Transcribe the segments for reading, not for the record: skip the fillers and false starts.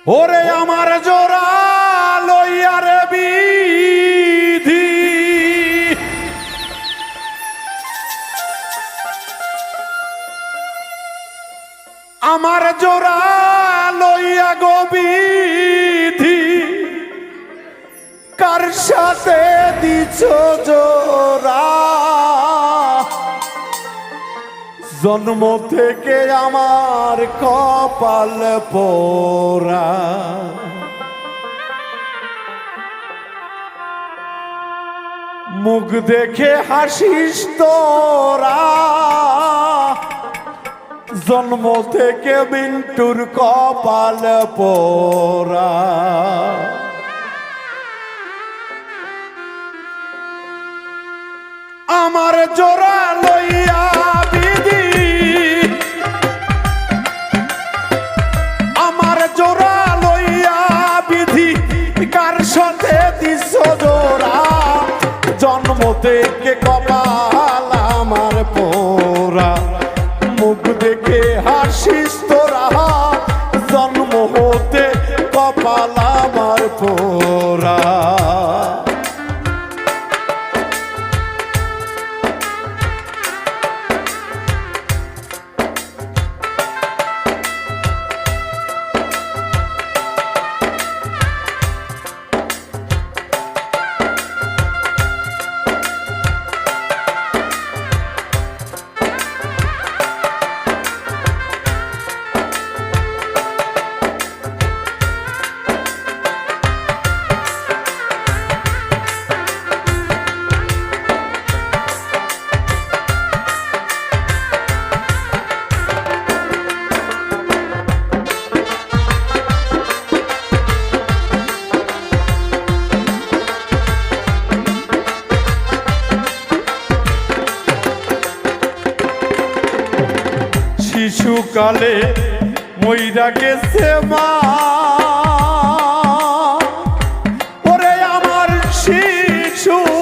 ওরে আমার জোড়া লইয়া রে বিধি, আমার জোড়া লইয়া গো বিধি, কার সাথে দিছ জোড়া? জন্ম থেকে আমার কপাল পোড়া, মুখ দেখে হাসিস তোরা, জন্ম থেকে বিন্টুর কপাল পোড়া। আমার জোড়া লইয়া বিধি, আমার জোড়া লইয়া বিধি, কার সাথে দিছ জোড়া? জন্ম থেকে কপাল আমার পোড়া, মুখ দেখে হাসিস তোরা, জন্ম হতে কপাল আমার পোড়া। শিশুকালে মইরা গেছে মা, ওরে আমার শিশুকালে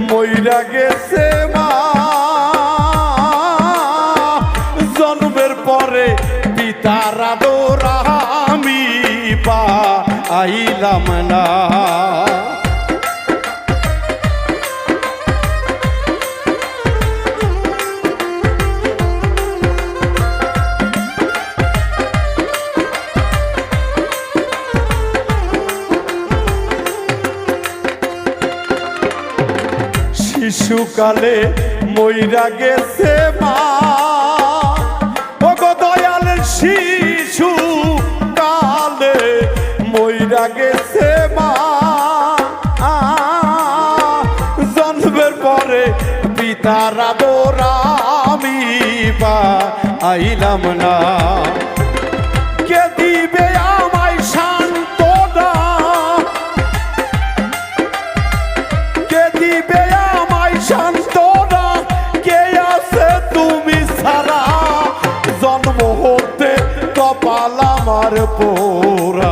মইরা গেছে মা, জন্মের পরে পিতার আদর আমি পাইলাম না। শিশুকালে মইরা গেছে মা, ও গো দয়াল শিশুকালে মইরা গেছে মা, জন্মের পরে পিতার আদর আমি পাইলাম না। কে দিবে আমায় সান্ত্বনা, কে দিবে সান্ত্বনা, কে আছে তুমি ছাড়া? জন্ম হতে কপাল আমার পোড়া,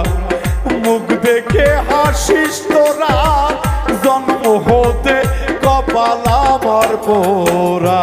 মুখ দেখে হাসিস তোরা, জন্ম হতে কপাল আমার পোড়া।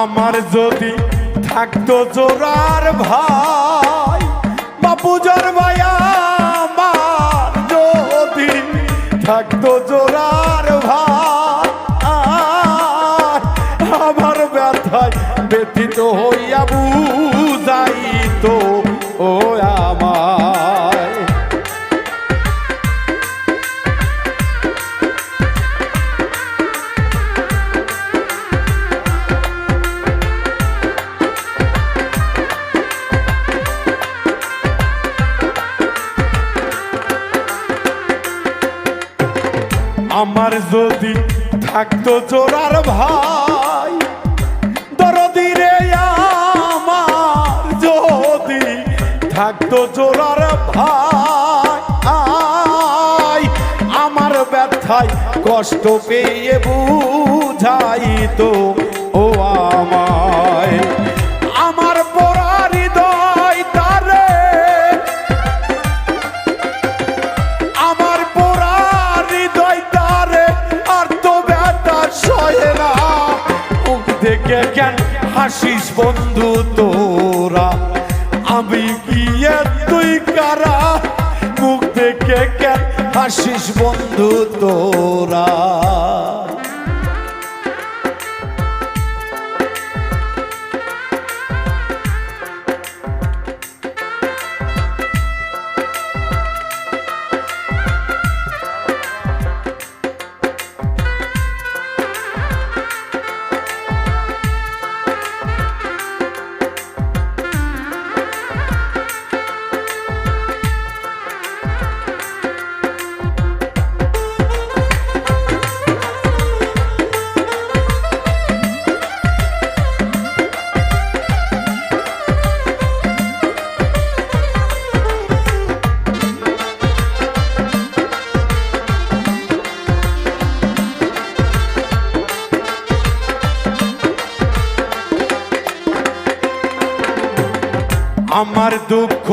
আমার যদি থাকতো জোড়ার ভাই, বাপুজোর ভাই, আমার যদি থাকতো জোড়ার ভাই, আমার ব্যথায় ব্যথিত হইয়া বুঝাইতো ও আমায়। যদি থাকতো জোড়ার ভাই দরদি রে আমার যদি থাকতো জোড়ার ভাই আমার ব্যথায় কষ্ট পেয়ে বুঝাইতো ও আমায় আমার পোড়া হৃদয় তারে আমার পোড়া হৃদয় তারে আর তো ব্যথা সহে না মুখ দেখে কেন হাসিস বন্ধু তোরা আমি গিয়ে তুই কারা মুখ দেখে কেন হাসিস বন্ধু তোরা আমার দুঃখ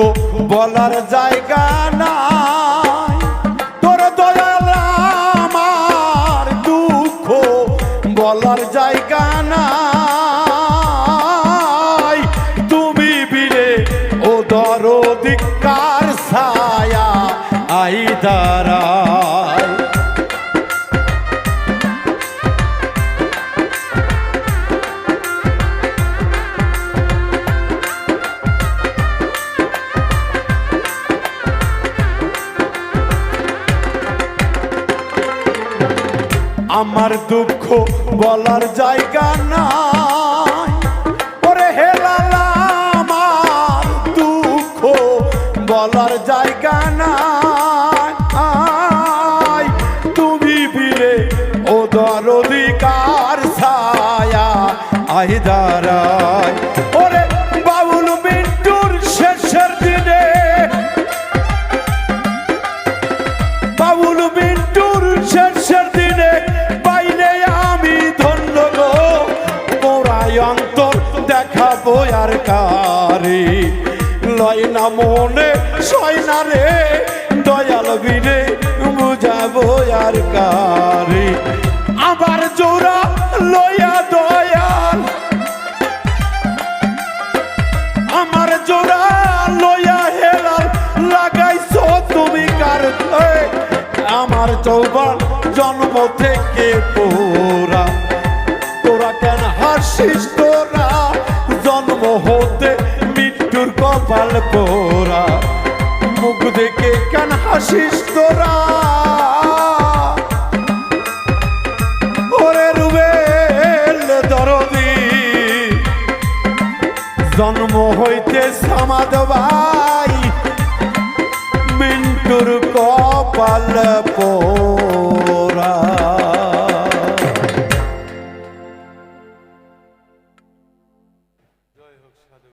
বলার জায়গা নাই তোর দয়াল আমার দুঃখ বলার জায়গা নাই তুমি বিলে ও দরদিকার ছায়া আই দাঁড়ায় আমার দুঃখ বলার জায়গা নাই ওরে হেলালা আমার দুঃখ বলার জায়গা নাই তুমি বিলে ও দরদিকার ছায়া আই দাঁড়ায় ওরে বাউল মিন্টুর শেষের দিনে বাউল মিন্টুর শেষের দিনে পাইলে আমি ধন্য গো মোরাই অন্তর দেখাবো আর কারে লয় না মনে সয় না রে দয়াল বিনে বুঝাবো আর কারে আবার জোড়া লয়া দয়াল আমার জোড়া লয়া হেলাল লাগাইছো তুমি কার আমার চৌবান জন্ম থেকে পোরা তোরা কেন হাসিস তোরা জন্ম হতে মৃত্যুর কপাল পোরা মুখ দেখে কেন হাসিস তোরা ওরে রুবেল দরদি জন্ম হইতে সামাদ ভাই মিন্টুর কপাল পো